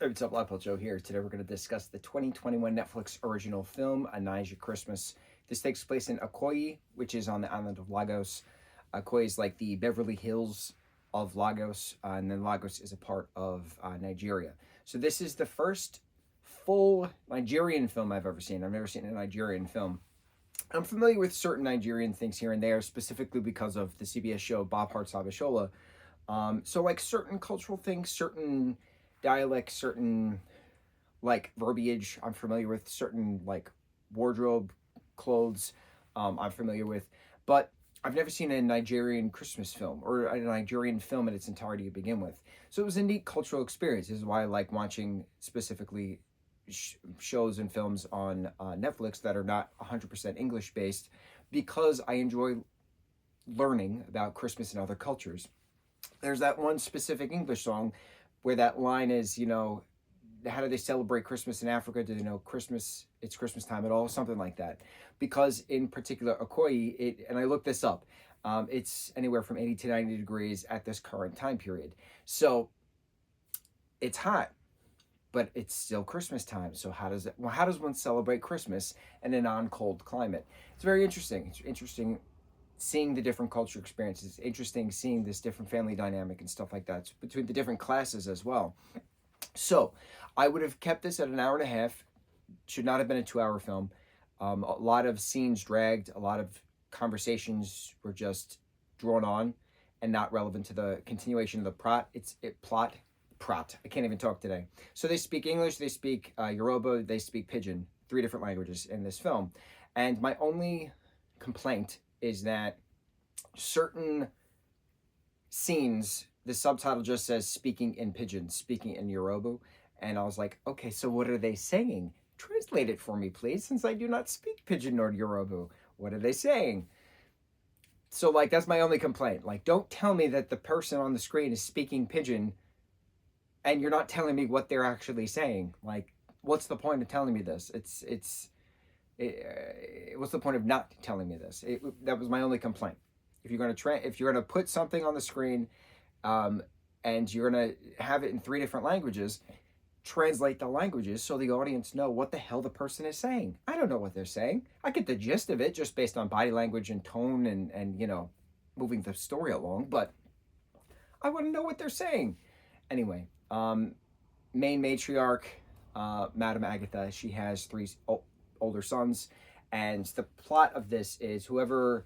Hey, what's up, lightboltjoe here. Today we're going to discuss the 2021 Netflix original film, A Naija Christmas. This takes place in Ikoyi, which is on the island of Lagos. Ikoyi is like the Beverly Hills of Lagos, and then Lagos is a part of Nigeria. So this is the first full Nigerian film I've ever seen. I've never seen a Nigerian film. I'm familiar with certain Nigerian things here and there, specifically because of the CBS show Bob Hearts Abishola. So like certain cultural things, certain dialects, certain like verbiage I'm familiar with, certain like wardrobe, clothes I'm familiar with, but I've never seen a Nigerian Christmas film or a Nigerian film in its entirety to begin with. So it was a neat cultural experience. This is why I like watching specifically shows and films on Netflix that are not 100% English based, because I enjoy learning about Christmas and other cultures. There's that one specific English song where that line is, how do they celebrate Christmas in Africa? Do they know Christmas? It's Christmas time at all? Something like that. Because in particular, Ikoyi, and I looked this up, it's anywhere from 80 to 90 degrees at this current time period. So it's hot, but it's still Christmas time. So how does one celebrate Christmas in a non-cold climate? It's very interesting. It's interesting seeing the different culture experiences. It's interesting seeing this different family dynamic and stuff like that between the different classes as well. So I would have kept this at an hour and a half. Should not have been a 2-hour film. A lot of scenes dragged. A lot of conversations were just drawn on and not relevant to the continuation of the plot. I can't even talk today. So they speak English, they speak Yoruba, they speak Pidgin, 3 different languages in this film. And my only complaint is that certain scenes, the subtitle just says speaking in Pidgin, speaking in Yoruba. And I was like, okay, so what are they saying? Translate it for me, please, since I do not speak Pidgin nor Yoruba. What are they saying? So, like, that's my only complaint. Like, don't tell me that the person on the screen is speaking Pidgin and you're not telling me what they're actually saying. Like, what's the point of telling me this? What's the point of not telling me this? That was my only complaint. If you're gonna put something on the screen, and you're gonna have it in 3 different languages, translate the languages so the audience know what the hell the person is saying. I don't know what they're saying. I get the gist of it just based on body language and tone and moving the story along, but I want to know what they're saying. Anyway, main matriarch, Madam Agatha, she has 3 older sons, and the plot of this is whoever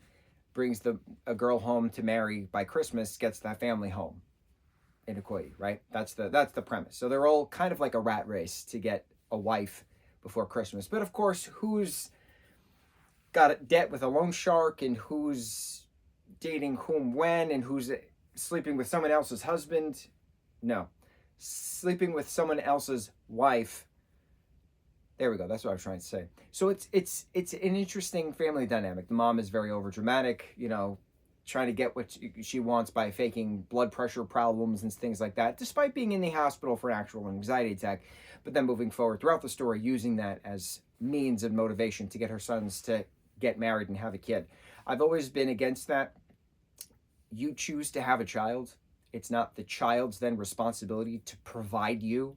brings a girl home to marry by Christmas gets that family home in Ikoyi, right? That's the premise. So they're all kind of like a rat race to get a wife before Christmas. But of course, who's got a debt with a loan shark, and who's dating whom when, and who's sleeping with someone else's husband? No. Sleeping with someone else's wife. There we go. That's what I was trying to say. So it's an interesting family dynamic. The mom is very overdramatic, trying to get what she wants by faking blood pressure problems and things like that, despite being in the hospital for an actual anxiety attack. But then moving forward throughout the story, using that as means of motivation to get her sons to get married and have a kid. I've always been against that. You choose to have a child. It's not the child's then responsibility to provide you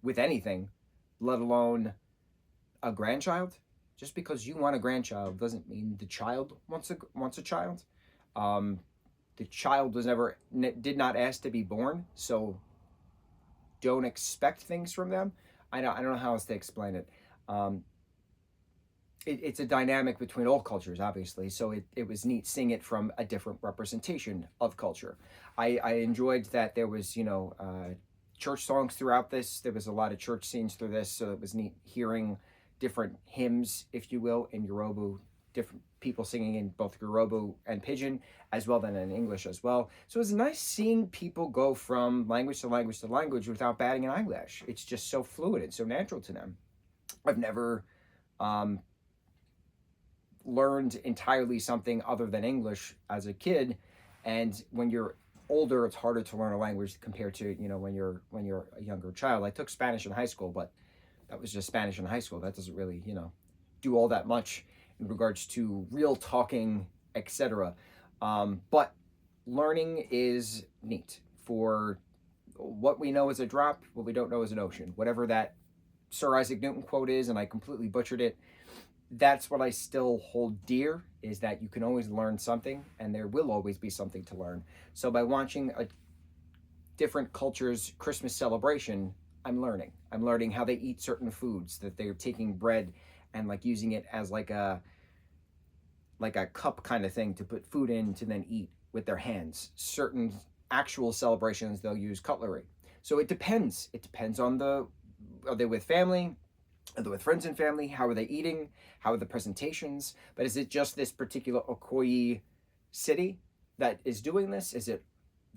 with anything, let alone a grandchild. Just because you want a grandchild doesn't mean the child wants a child. The child did not ask to be born, so don't expect things from them. I don't know how else to explain it. It's a dynamic between all cultures, obviously, so it was neat seeing it from a different representation of culture. I enjoyed that there was, church songs throughout this. There was a lot of church scenes through this, so it was neat hearing different hymns, if you will, in Yoruba, different people singing in both Yoruba and Pidgin, as well then in English as well. So it was nice seeing people go from language to language to language without batting an eyelash. It's just so fluid and so natural to them. I've never learned entirely something other than English as a kid, and when you're older, it's harder to learn a language compared to when you're a younger child. I took Spanish in high school, but that was just Spanish in high school. That doesn't really do all that much in regards to real talking, etc. But learning is neat for what we know is a drop, what we don't know is an ocean. Whatever that Sir Isaac Newton quote is, and I completely butchered it, that's what I still hold dear, is that you can always learn something, and there will always be something to learn. So by watching a different culture's Christmas celebration, I'm learning. I'm learning how they eat certain foods, that they're taking bread and like using it as like a cup kind of thing to put food in to then eat with their hands. Certain actual celebrations, they'll use cutlery. So it depends. It depends on are they with family? Are they with friends and family? How are they eating? How are the presentations? But is it just this particular Okoye city that is doing this? Is it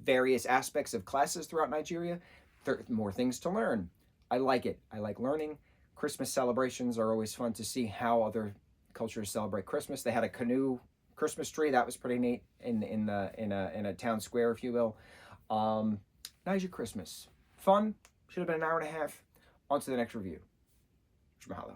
various aspects of classes throughout Nigeria? There are more things to learn. I like it. I like learning. Christmas celebrations are always fun to see how other cultures celebrate Christmas. They had a canoe Christmas tree that was pretty neat in a town square, if you will. Naija Christmas, fun. Should have been an hour and a half. On to the next review. Mahalo.